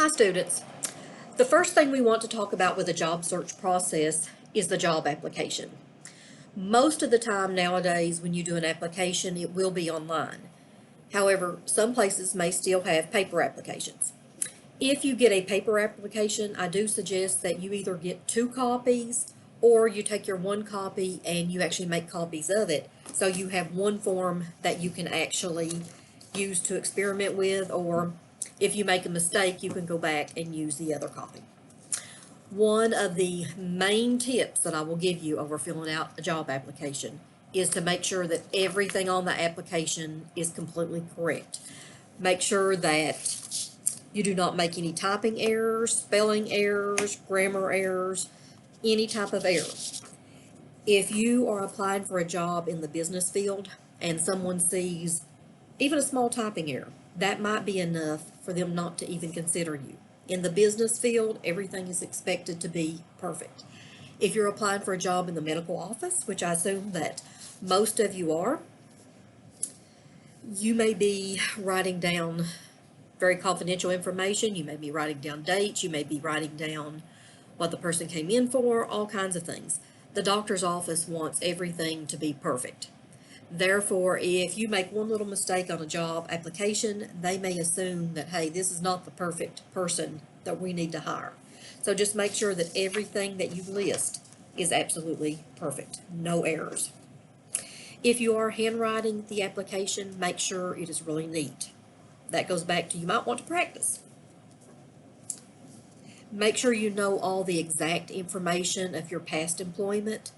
Hi students. The first thing we want to talk about with the job search process is the job application. Most of the time nowadays when you do an application, it will be online. However, some places may still have paper applications. If you get a paper application, I do suggest that you either get 2 copies or you take your 1 copy and you actually make copies of it. So you have one form that you can actually use to experiment with, or if you make a mistake, you can go back and use the other copy. One of the main tips that I will give you over filling out a job application is to make sure that everything on the application is completely correct. Make sure that you do not make any typing errors, spelling errors, grammar errors, any type of error. If you are applying for a job in the business field and someone sees even a small typing error, that might be enough for them not to even consider you. In the business field, everything is expected to be perfect. If you're applying for a job in the medical office, which I assume that most of you are, you may be writing down very confidential information. You may be writing down dates. You may be writing down what the person came in for, all kinds of things. The doctor's office wants everything to be perfect. Therefore, if you make one little mistake on a job application, they may assume that, hey, this is not the perfect person that we need to hire. So just make sure that everything that you list is absolutely perfect, no errors. If you are handwriting the application, make sure it is really neat. That goes back to you might want to practice. Make sure you know all the exact information of your past employment.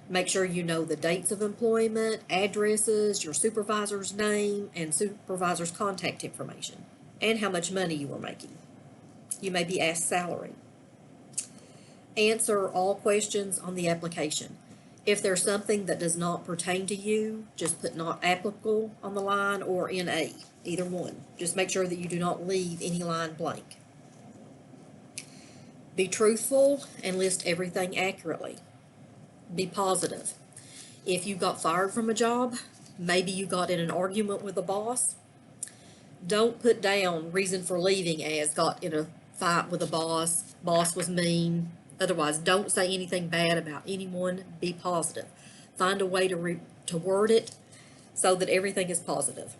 Make sure you know the dates of employment, addresses, your supervisor's name, and supervisor's contact information, and how much money you were making. You may be asked salary. Answer all questions on the application. If there's something that does not pertain to you, just put not applicable on the line or NA, either one. Just make sure that you do not leave any line blank. Be truthful and list everything accurately. Be positive. If you got fired from a job, maybe you got in an argument with a boss, don't put down reason for leaving as got in a fight with a boss, boss was mean. Otherwise, don't say anything bad about anyone. Be positive. Find a way to word it so that everything is positive.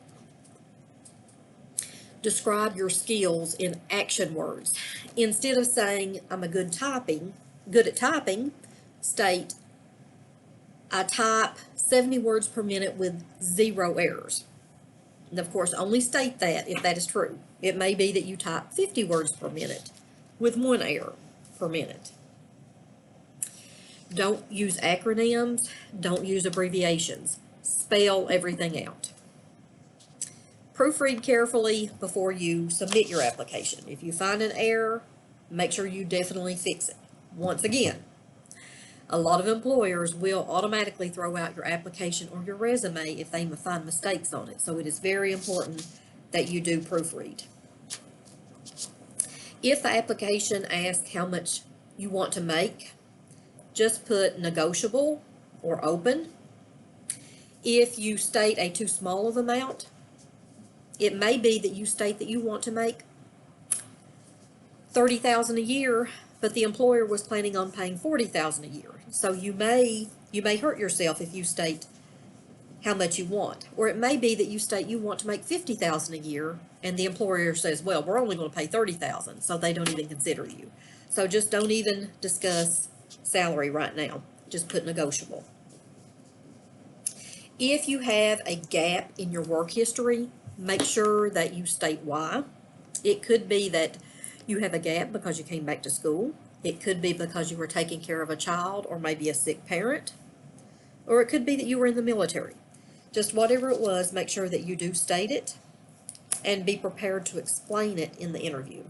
Describe your skills in action words. Instead of saying, I'm good at typing, state, I type 70 words per minute with 0 errors. And of course, only state that if that is true. It may be that you type 50 words per minute with 1 error per minute. Don't use acronyms. Don't use abbreviations. Spell everything out. Proofread carefully before you submit your application. If you find an error, make sure you definitely fix it. Once again, a lot of employers will automatically throw out your application or your resume if they find mistakes on it. So it is very important that you do proofread. If the application asks how much you want to make, just put negotiable or open. If you state a too small of amount, it may be that you state that you want to make $30,000 a year, but the employer was planning on paying $40,000 a year. So you may hurt yourself if you state how much you want. Or it may be that you state you want to make $50,000 a year, and the employer says, well, we're only going to pay $30,000, so they don't even consider you. So just don't even discuss salary right now. Just put negotiable. If you have a gap in your work history, make sure that you state why. It could be that you have a gap because you came back to school. It could be because you were taking care of a child or maybe a sick parent. Or it could be that you were in the military. Just whatever it was, make sure that you do state it and be prepared to explain it in the interview.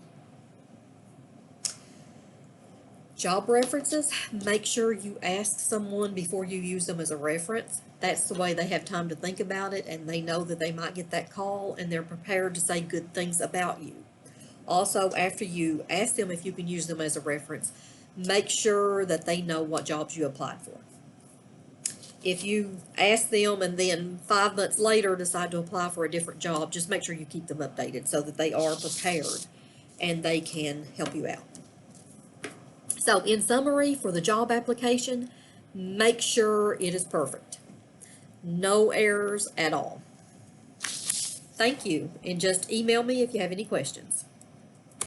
Job references, make sure you ask someone before you use them as a reference. That's the way they have time to think about it, and they know that they might get that call, and they're prepared to say good things about you. Also, after you ask them if you can use them as a reference, make sure that they know what jobs you applied for. If you ask them and then 5 months later decide to apply for a different job, just make sure you keep them updated so that they are prepared and they can help you out. So in summary, for the job application, make sure it is perfect. No errors at all. Thank you, and just email me if you have any questions.